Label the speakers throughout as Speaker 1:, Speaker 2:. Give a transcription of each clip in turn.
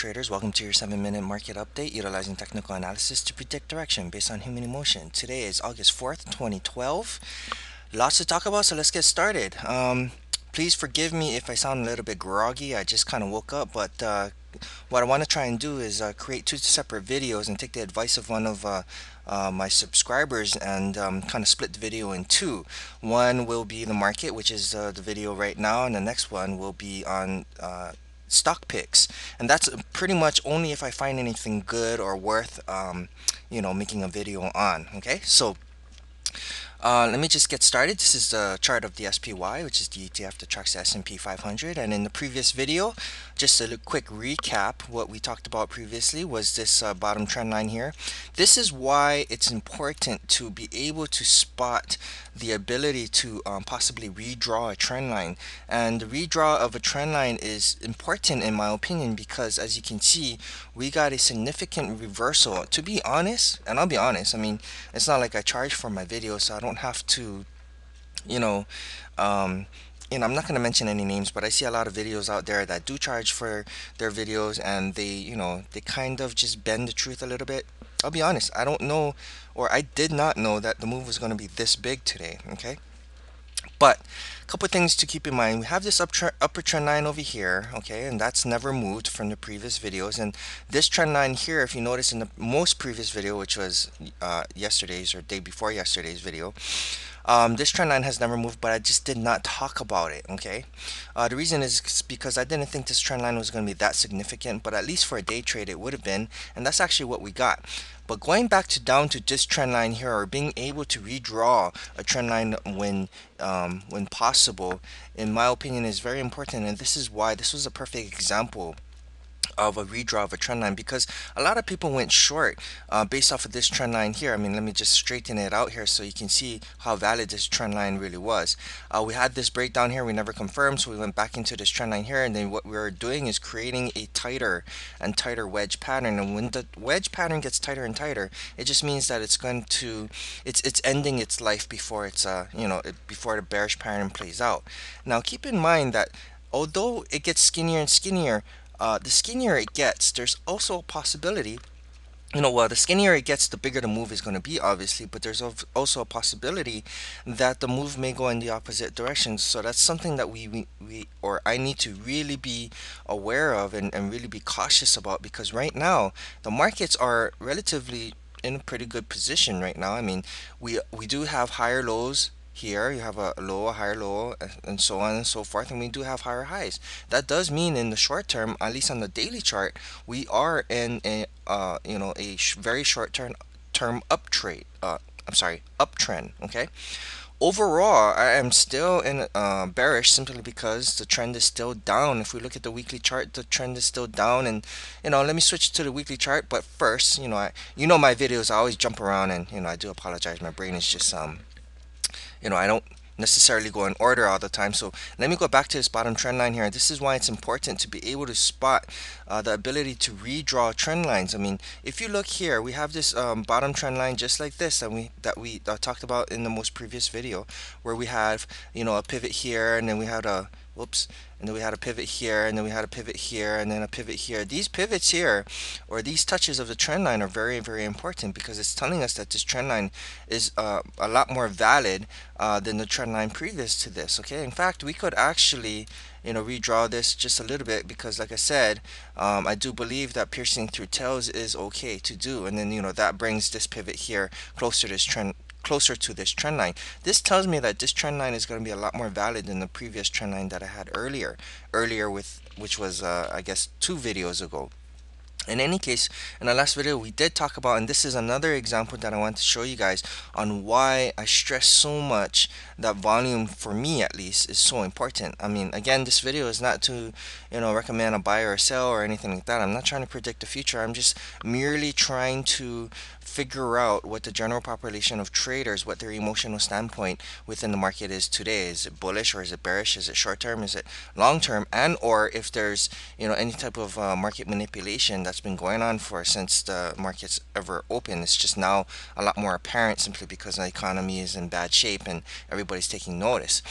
Speaker 1: traders, welcome to your 7-minute market update utilizing technical analysis to predict direction based on human emotion. Today is August 4th, 2012. Lots to talk about, so let's get started. Please forgive me if I sound a little bit groggy. I just kind of woke up, but what I want to try and do is create two separate videos and take the advice of one of my subscribers and kind of split the video in two. One will be the market, which is the video right now, and the next one will be on stock picks, and that's pretty much only if I find anything good or worth making a video on. Okay, so let me just get started. This is the chart of the SPY, which is the ETF that tracks the S&P 500. And in the previous video, just a quick recap, what we talked about previously was this bottom trend line here. This is why it's important to be able to spot the ability to possibly redraw a trend line. And the redraw of a trend line is important in my opinion because, as you can see, we got a significant reversal. To be honest, and I'll be honest, I mean, it's not like I charge for my videos, so I don't have to, you know, um, I'm not going to mention any names, but I see a lot of videos out there that do charge for their videos, and they kind of just bend the truth a little bit. I'll be honest, I don't know, or I did not know that the move was going to be this big today. Okay, but a couple things to keep in mind. We have this upper trend line over here, okay, and that's never moved from the previous videos. And this trend line here, if you notice in the most previous video, which was yesterday's or day before yesterday's video, this trend line has never moved, but I just did not talk about it. Okay, the reason is because I didn't think this trend line was going to be that significant, but at least for a day trade it would have been, and that's actually what we got. But going back to down to this trend line here, or being able to redraw a trend line when possible, in my opinion, is very important. And this is why this was a perfect example of a redraw of a trend line, because a lot of people went short based off of this trend line here. I mean, let me just straighten it out here so you can see how valid this trend line really was. We had this breakdown here, we never confirmed, so we went back into this trend line here, and then what we were doing is creating a tighter and tighter wedge pattern. And when the wedge pattern gets tighter and tighter, it just means that it's ending its life before before the bearish pattern plays out. Now keep in mind that although it gets skinnier and skinnier, the skinnier it gets, there's also a possibility, well, the skinnier it gets, the bigger the move is going to be, obviously, but there's also a possibility that the move may go in the opposite direction. So that's something that or I need to really be aware of and really be cautious about, because right now the markets are relatively in a pretty good position right now. I mean, we do have higher lows here, you have a low, a higher low, and so on and so forth, and we do have higher highs. That does mean in the short term, at least on the daily chart, we are in a very short term uptrend. Okay, overall I am still in bearish, simply because the trend is still down. If we look at the weekly chart, the trend is still down. And let me switch to the weekly chart, but first, my videos, I always jump around, and I do apologize, my brain is just I don't necessarily go in order all the time. So let me go back to this bottom trend line here. This is why it's important to be able to spot the ability to redraw trend lines. I mean, if you look here, we have this bottom trend line just like this, and we talked about in the most previous video, where we have a pivot here, and then we had a whoops, and then we had a pivot here, and then we had a pivot here, and then a pivot here. These pivots here, or these touches of the trend line, are very, very important, because it's telling us that this trend line is a lot more valid than the trend line previous to this. Okay, in fact, we could actually redraw this just a little bit, because like I said, I do believe that piercing through tails is okay to do, and then that brings this pivot here closer to this trend line. This tells me that this trend line is going to be a lot more valid than the previous trend line that I had earlier which was I guess 2 videos ago. In any case, in the last video we did talk about, and this is another example that I want to show you guys on why I stress so much that volume, for me at least, is so important. I mean, again, this video is not to recommend a buy or a sell or anything like that. I'm not trying to predict the future. I'm just merely trying to figure out what the general population of traders, what their emotional standpoint within the market is today. Is it bullish, or is it bearish? Is it short term? Is it long term? And or if there's any type of market manipulation that's been going on since the markets ever opened. It's just now a lot more apparent, simply because the economy is in bad shape and everybody's taking notice.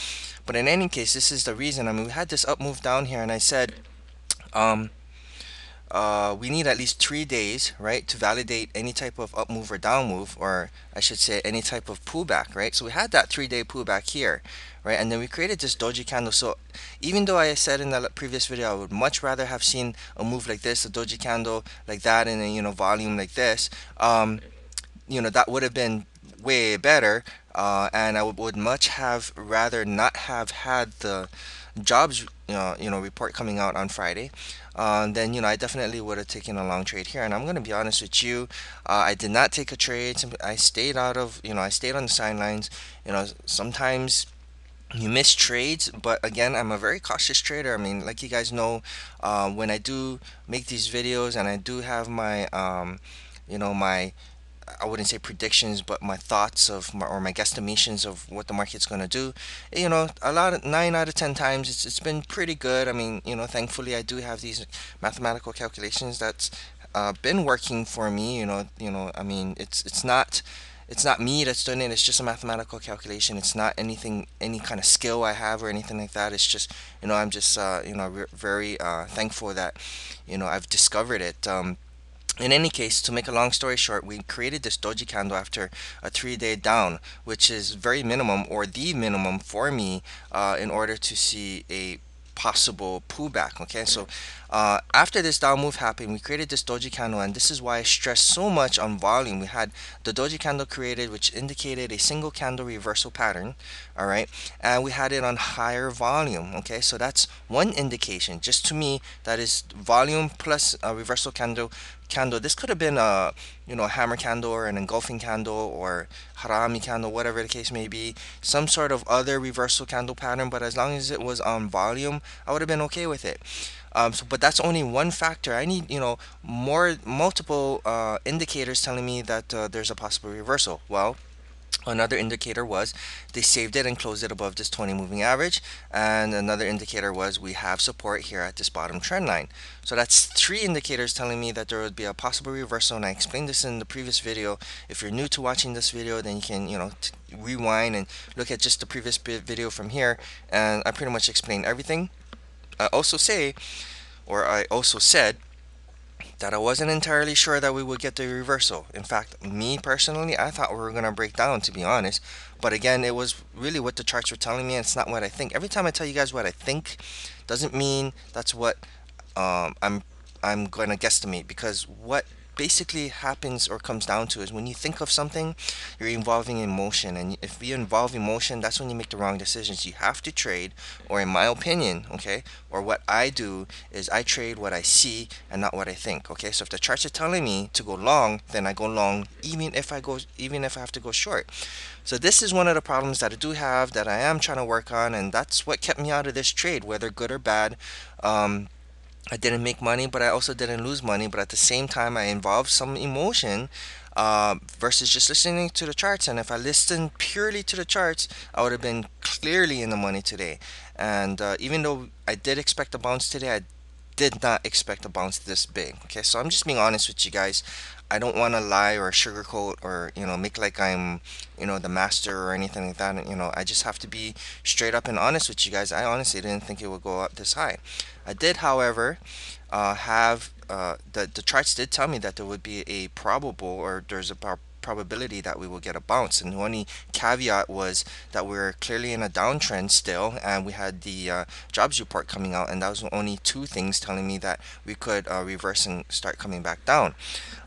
Speaker 1: But in any case, this is the reason. I mean, we had this up move down here, and I said we need at least 3 days, right, to validate any type of up move or down move, or I should say any type of pullback, right? So we had that 3 day pullback here, right? And then we created this doji candle. So even though I said in the previous video I would much rather have seen a move like this, a doji candle like that, and then volume like this, that would have been way better. And I would much have rather not have had the jobs report coming out on Friday. Then I definitely would have taken a long trade here. And I'm gonna be honest with you, I did not take a trade. I stayed out of I stayed on the sidelines. Sometimes you miss trades, but again, I'm a very cautious trader. I mean, like you guys know, when I do make these videos and I do have my my, I wouldn't say predictions, but my thoughts of my, or my guesstimations of what the market's going to do. A lot of 9 out of 10 times it's been pretty good. I mean, thankfully I do have these mathematical calculations that's been working for me. I mean, it's not me that's doing it. It's just a mathematical calculation. It's not anything, any kind of skill I have or anything like that. It's just, I'm just, very thankful that, I've discovered it. In any case, to make a long story short, we created this doji candle after a 3 day down, which is very minimum or the minimum for me in order to see a possible pullback. Okay, so after this down move happened, we created this doji candle, and this is why I stress so much on volume. We had the doji candle created, which indicated a single candle reversal pattern. All right, and we had it on higher volume. Okay, so that's one indication. Just to me, that is volume plus a reversal candle. This could have been a hammer candle or an engulfing candle or harami candle, whatever the case may be, some sort of other reversal candle pattern. But as long as it was on volume, I would have been okay with it. But that's only one factor. I need multiple indicators telling me that there's a possible reversal. Well, another indicator was they saved it and closed it above this 20 moving average, and another indicator was we have support here at this bottom trend line. So that's three indicators telling me that there would be a possible reversal, and I explained this in the previous video. If you're new to watching this video, then you can rewind and look at just the previous video from here, and I pretty much explained everything. I also said that I wasn't entirely sure that we would get the reversal. In fact, me personally, I thought we were going to break down, to be honest. But again, it was really what the charts were telling me, and it's not what I think. Every time I tell you guys what I think, doesn't mean that's what I'm going to guesstimate, because what basically happens or comes down to is when you think of something, you're involving emotion, and if you involve emotion, that's when you make the wrong decisions. You have to trade, or in my opinion, okay, or what I do is I trade what I see and not what I think. Okay, so if the charts are telling me to go long, then I go long, even if I have to go short. So this is one of the problems that I do have, that I am trying to work on, and that's what kept me out of this trade, whether good or bad. I didn't make money, but I also didn't lose money. But at the same time, I involved some emotion versus just listening to the charts. And if I listened purely to the charts, I would have been clearly in the money today. And even though I did expect a bounce today, I did not expect a bounce this big. Okay, so I'm just being honest with you guys. I don't want to lie or sugarcoat or make like I'm the master or anything like that. I just have to be straight up and honest with you guys. I honestly didn't think it would go up this high. I did, however, have the charts did tell me that there would be a probable, or there's a probability that we will get a bounce, and the only caveat was that we're clearly in a downtrend still, and we had the jobs report coming out, and that was only two things telling me that we could reverse and start coming back down.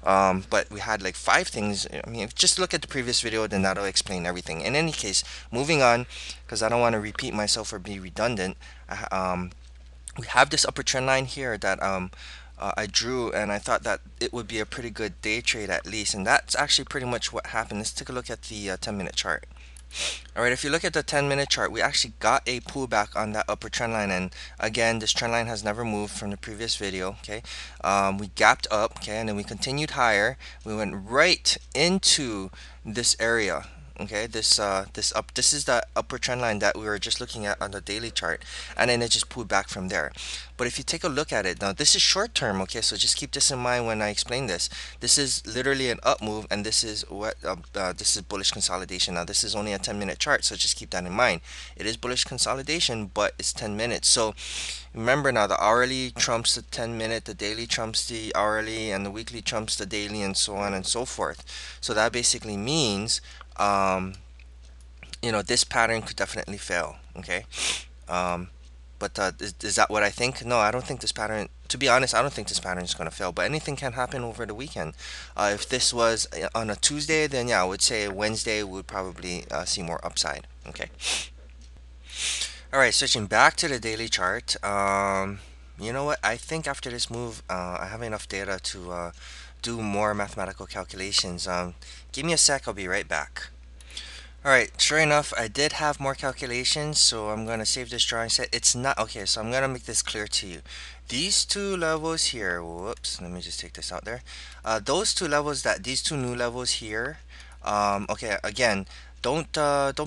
Speaker 1: But we had like five things. I mean, just look at the previous video, then that'll explain everything. In any case, moving on, because I don't want to repeat myself or be redundant. We have this upper trend line here that I drew, and I thought that it would be a pretty good day trade at least, and that's actually pretty much what happened. Let's take a look at the 10-minute chart. Alright, if you look at the 10-minute chart, we actually got a pullback on that upper trend line, and again, this trend line has never moved from the previous video. Okay, we gapped up, okay, and then we continued higher. We went right into this area. Okay, this is the upper trend line that we were just looking at on the daily chart, and then it just pulled back from there. But if you take a look at it now, this is short term. Okay, so just keep this in mind when I explain this. This is literally an up move, and this is bullish consolidation. Now this is only a 10-minute chart, so just keep that in mind. It is bullish consolidation, but it's 10 minutes. So remember now, the hourly trumps the 10-minute, the daily trumps the hourly, and the weekly trumps the daily, and so on and so forth. So that basically means, um, this pattern could definitely fail. Okay. Um, but is that what I think? No, I don't think this pattern. To be honest, I don't think this pattern is going to fail. But anything can happen over the weekend. If this was on a Tuesday, then yeah, I would say Wednesday would probably see more upside. Okay. All right, switching back to the daily chart. You know what? I think after this move, I have enough data to do more mathematical calculations. Give me a sec. I'll be right back. All right, sure enough, I did have more calculations, so I'm going to save this drawing set. It's not, okay, so I'm going to make this clear to you. These two levels here, whoops, let me just take this out there. These two new levels here, okay, again, don't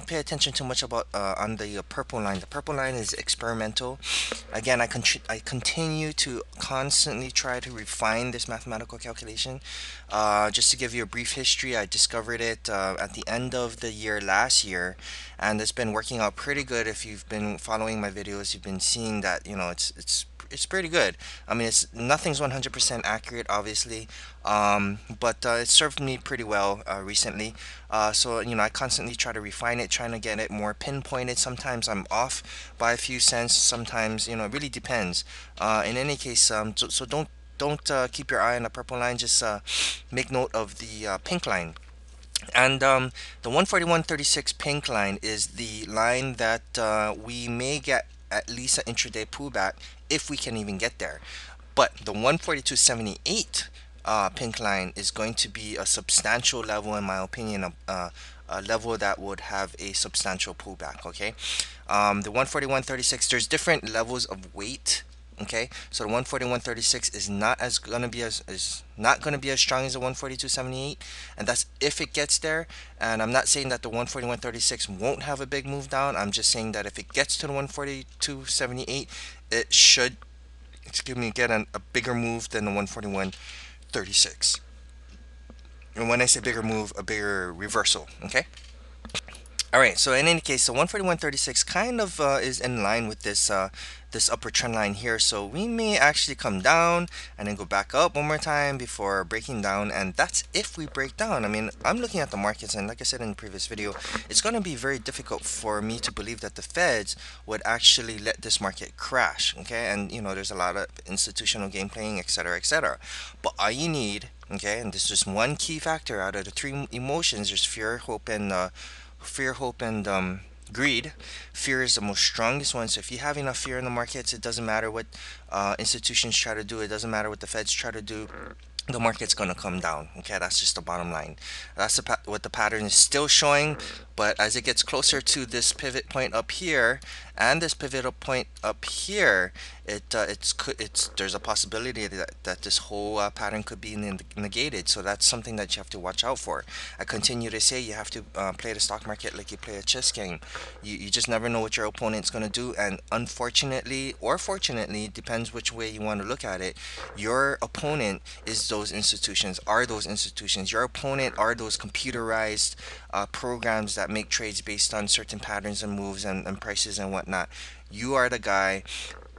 Speaker 1: pay attention too much about on the purple line. The purple line is experimental. Again, I continue to constantly try to refine this mathematical calculation. Just to give you a brief history, I discovered it at the end of the year last year, and it's been working out pretty good. If you've been following my videos, you've been seeing that it's pretty good. I mean, it's nothing's 100% accurate, obviously, but it served me pretty well recently. So I constantly try to refine it, trying to get it more pinpointed. Sometimes I'm off by a few cents. Sometimes it really depends. In any case, so don't keep your eye on the purple line. Just make note of the pink line. And the 141.36 pink line is the line that we may get at least an intraday pullback if we can even get there. But the 142.78 pink line is going to be a substantial level, in my opinion, a level that would have a substantial pullback. Okay, the 141.36. There's different levels of weight. Okay, so the 141.36 is not gonna be as strong as the 142.78, and that's if it gets there. And I'm not saying that the 141.36 won't have a big move down. I'm just saying that if it gets to the 142.78, it should, excuse me, get a bigger move than the 141.36. And when I say bigger move, a bigger reversal. Okay. All right, so in any case, the 141.36 kind of is in line with this upper trend line here. So we may actually come down and then go back up one more time before breaking down, and that's if we break down. I mean, I'm looking at the markets, and like I said in the previous video, it's going to be very difficult for me to believe that the Feds would actually let this market crash. Okay, and there's a lot of institutional game playing, etc., etc. But all you need, okay, and this is just one key factor out of the three emotions. There's fear, hope, and greed. Fear is the most strongest one. So if you have enough fear in the markets, it doesn't matter what institutions try to do. It doesn't matter what the Feds try to do. The market's gonna come down. Okay, that's just the bottom line. That's what the pattern is still showing. But as it gets closer to this pivot point up here and this pivotal point up here, it's there's a possibility that this whole pattern could be negated. So that's something that you have to watch out for. I continue to say you have to play the stock market like you play a chess game. You just never know what your opponent's gonna do, and unfortunately or fortunately, depends which way you want to look at it, your opponent is those institutions. Your opponent are those computerized programs that make trades based on certain patterns and moves and prices and whatnot. You are the guy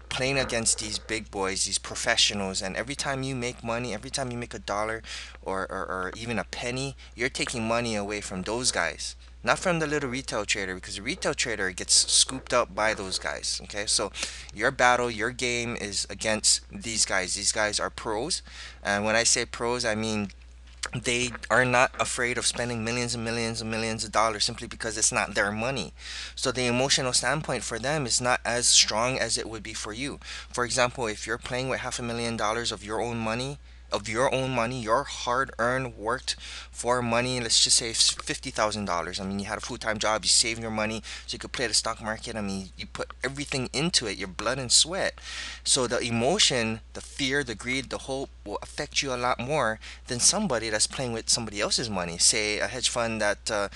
Speaker 1: playing against these big boys, these professionals, and every time you make money, every time you make a dollar or even a penny, you're taking money away from those guys. Not from the little retail trader, because the retail trader gets scooped up by those guys. Okay, so your battle, your game is against these guys. These guys are pros, and when I say pros, I mean they are not afraid of spending millions and millions and millions of dollars simply because it's not their money. So the emotional standpoint for them is not as strong as it would be for you. For example, if you're playing with $500,000 of your own money, of your own money, your hard-earned, worked for money. Let's just say it's $50,000. I mean, you had a full-time job, you save your money so you could play the stock market. I mean, you put everything into it, your blood and sweat. So the emotion, the fear, the greed, the hope will affect you a lot more than somebody that's playing with somebody else's money. Say a hedge fund that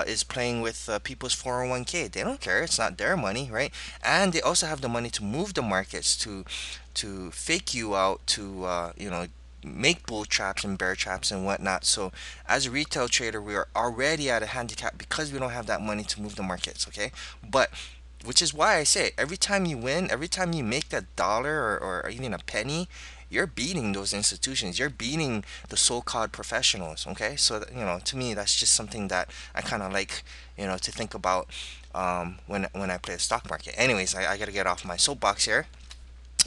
Speaker 1: is playing with people's 401k. They don't care. It's not their money, right? And they also have the money to move the markets, to fake you out, to make bull traps and bear traps and whatnot. So as a retail trader, we are already at a handicap because we don't have that money to move the markets. Okay, but which is why I say every time you win, every time you make that dollar or even a penny, you're beating those institutions. You're beating the so-called professionals. Okay, so to me, that's just something that I kind of like, to think about when I play the stock market. Anyways, I gotta get off my soapbox here.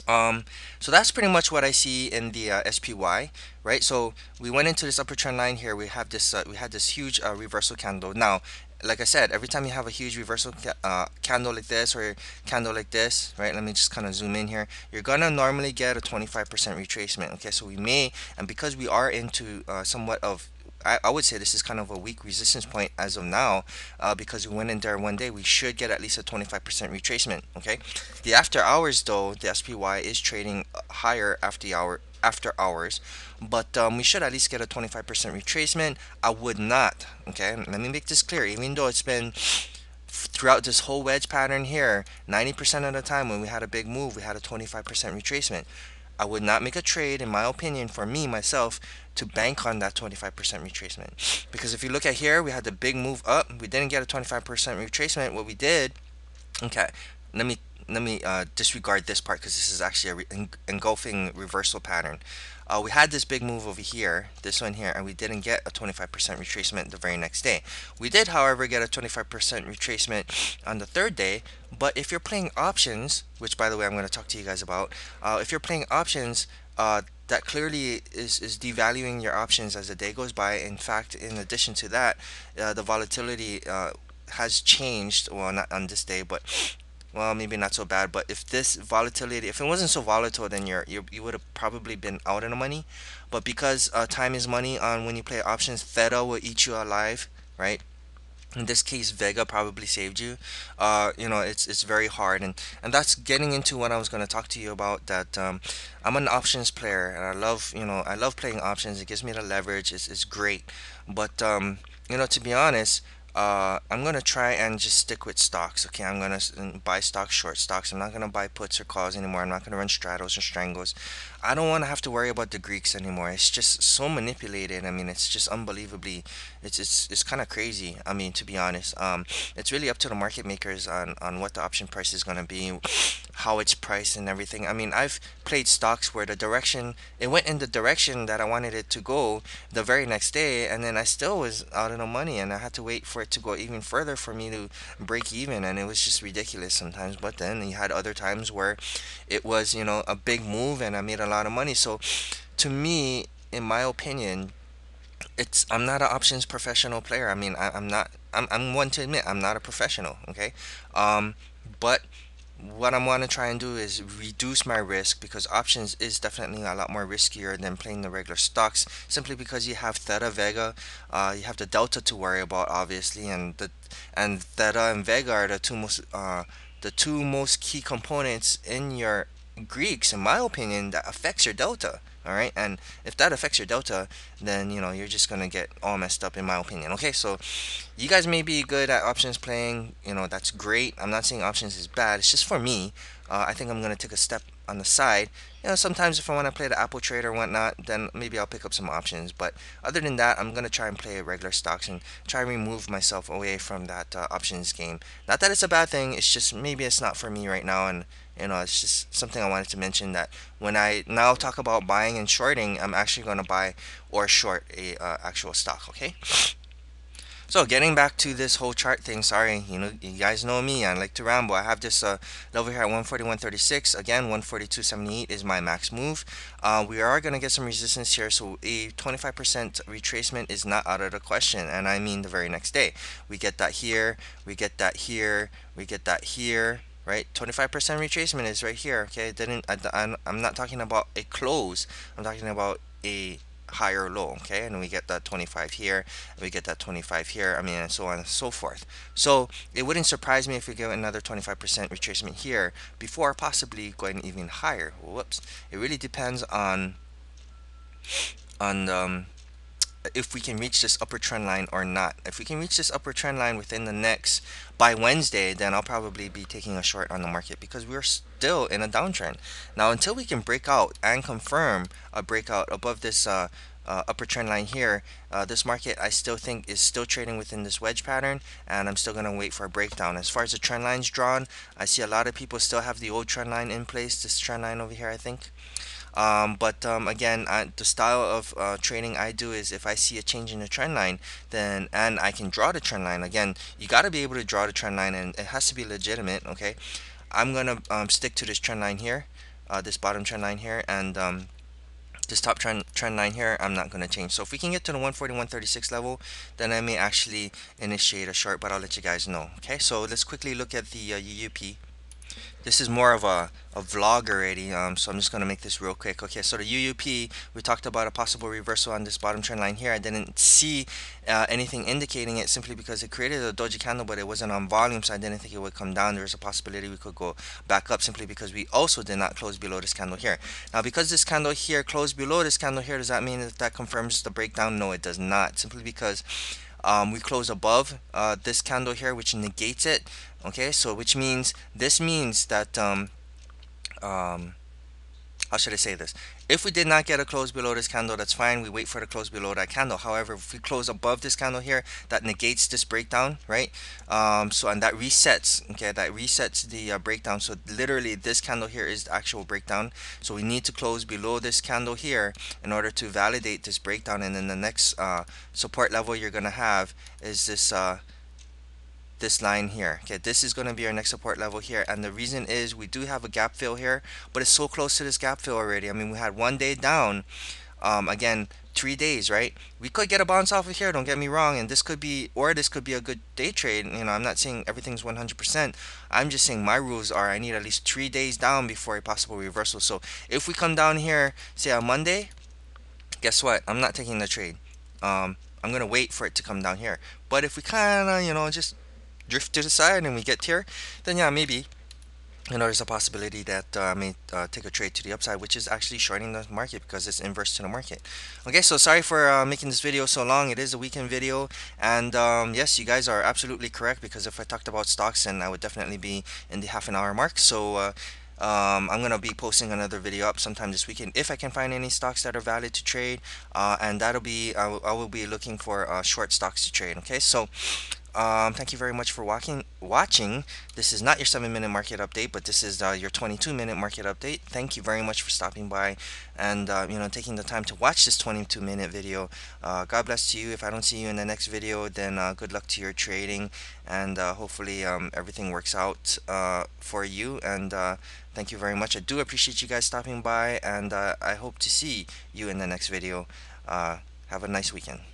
Speaker 1: Um, so that's pretty much what I see in the SPY, right? So we went into this upper trend line here. We had this huge reversal candle. Now, like I said, every time you have a huge reversal candle like this or candle like this, right? Let me just kind of zoom in here. You're gonna normally get a 25% retracement. Okay, so we may, and because we are into somewhat of I would say this is kind of a weak resistance point as of now, because we went in there one day. We should get at least a 25% retracement. Okay, the after hours though, the SPY is trading higher after hours, but we should at least get a 25% retracement. I would not. Okay, let me make this clear. Even though it's been throughout this whole wedge pattern here, 90% of the time when we had a big move, we had a 25% retracement. I would not make a trade, in my opinion, for me, myself, to bank on that 25% retracement. Because if you look at here, we had the big move up. We didn't get a 25% retracement. What we did, okay, let me disregard this part because this is actually a engulfing reversal pattern. We had this big move over here, this one here, and we didn't get a 25% retracement the very next day. We did, however, get a 25% retracement on the third day. But if you're playing options, which by the way I'm going to talk to you guys about, if you're playing options, that clearly is devaluing your options as the day goes by. In fact, in addition to that, the volatility has changed. Well, not on this day, but well, maybe not so bad. But if this volatility, if it wasn't so volatile, then you would have probably been out of the money. But because time is money on when you play options, theta will eat you alive, right? In this case, Vega probably saved you. It's very hard, and that's getting into what I was going to talk to you about. That I'm an options player, and I love playing options. It gives me the leverage. It's great, but to be honest, I'm gonna try and just stick with stocks. Okay, I'm gonna buy stocks, short stocks. I'm not gonna buy puts or calls anymore. I'm not gonna run straddles or strangles. I don't want to have to worry about the Greeks anymore. It's just so manipulated. I mean, it's just unbelievably, it's kind of crazy. I mean, to be honest, it's really up to the market makers on what the option price is gonna be, how it's priced and everything. I mean, I've played stocks where the direction it went in the direction that I wanted it to go the very next day, and then I still was out of the money, and I had to wait for it to go even further for me to break even, and it was just ridiculous sometimes. But then you had other times where it was, a big move, and I made a lot of money. So to me, in my opinion, I'm not an options professional player. I mean, I'm not. I'm one to admit I'm not a professional. Okay, but what I'm want to try and do is reduce my risk because options is definitely a lot more riskier than playing the regular stocks. Simply because you have Theta, Vega, you have the Delta to worry about, obviously, and Theta and Vega are the two most key components in your Greeks, in my opinion, that affects your Delta. All right, and if that affects your Delta, then you're just gonna get all messed up, in my opinion. Okay, so you guys may be good at options playing, that's great. I'm not saying options is bad. It's just for me. I think I'm gonna take a step on the side. Sometimes if I want to play the Apple trade or whatnot, then maybe I'll pick up some options. But other than that, I'm gonna try and play regular stocks and try and remove myself away from that options game. Not that it's a bad thing. It's just maybe it's not for me right now, and it's just something I wanted to mention that when I now talk about buying and shorting, I'm actually gonna buy or short a actual stock. Okay. So getting back to this whole chart thing, sorry, you guys know me, I like to ramble. I have this level here at 141.36. Again, 142.78 is my max move. We are going to get some resistance here, so a 25% retracement is not out of the question, and I mean the very next day. We get that here, we get that here, we get that here, right? 25% retracement is right here, okay? I'm not talking about a close. I'm talking about a higher low, okay, and we get that 25 here, and we get that 25 here, I mean, and so on and so forth. So it wouldn't surprise me if we get another 25% retracement here before possibly going even higher. Whoops. It really depends on if we can reach this upper trend line or not. If we can reach this upper trend line within the next, by Wednesday, then I'll probably be taking a short on the market because we're still in a downtrend. Now, until we can break out and confirm a breakout above this upper trend line here, this market I still think is still trading within this wedge pattern, and I'm still gonna wait for a breakdown. As far as the trend lines drawn, I see a lot of people still have the old trend line in place, this trend line over here, I think. But again, the style of trading I do is if I see a change in the trend line, then and I can draw the trend line. Again, you got to be able to draw the trend line, and it has to be legitimate. Okay, I'm gonna stick to this trend line here, this bottom trend line here, and this top trend line here. I'm not gonna change. So if we can get to the 141.36 level, then I may actually initiate a short, but I'll let you guys know. Okay, so let's quickly look at the UUP. This is more of a vlog already, so I'm just going to make this real quick. Okay, so the UUP, we talked about a possible reversal on this bottom trend line here. I didn't see anything indicating it simply because it created a doji candle, but it wasn't on volume, so I didn't think it would come down. There's a possibility we could go back up simply because we also did not close below this candle here. Now, because this candle here closed below this candle here, does that mean that that confirms the breakdown? No, it does not, simply because we close above this candle here, which negates it. Okay, so which means this means that um, how should I say this? If we did not get a close below this candle, that's fine. We wait for the close below that candle. However, if we close above this candle here, that negates this breakdown, right? So and that resets, okay, that resets the breakdown. So literally, this candle here is the actual breakdown. So we need to close below this candle here in order to validate this breakdown. And then the next support level you're gonna have is this line here. Okay, this is going to be our next support level here, and the reason is we do have a gap fill here, but it's so close to this gap fill already. I mean, we had 1 day down, again 3 days, right? We could get a bounce off of here, don't get me wrong, and this could be, or this could be a good day trade. You know, I'm not saying everything's 100%. I'm just saying my rules are I need at least 3 days down before a possible reversal. So if we come down here, say on Monday, guess what? I'm not taking the trade. I'm gonna wait for it to come down here. But if we kind of, just drift to the side and we get here, then yeah, maybe there's a possibility that I may take a trade to the upside, which is actually shorting the market because it's inverse to the market. Okay, so sorry for making this video so long. It is a weekend video, and yes, you guys are absolutely correct, because if I talked about stocks, then I would definitely be in the half-an-hour mark. So I'm gonna be posting another video up sometime this weekend if I can find any stocks that are valid to trade, and that'll be I will be looking for short stocks to trade. Okay, so thank you very much for watching. This is not your 7-minute market update, but this is your 22-minute market update. Thank you very much for stopping by and taking the time to watch this 22-minute video. God bless to you. If I don't see you in the next video, then good luck to your trading, and hopefully everything works out for you. And thank you very much. I do appreciate you guys stopping by, and I hope to see you in the next video. Have a nice weekend.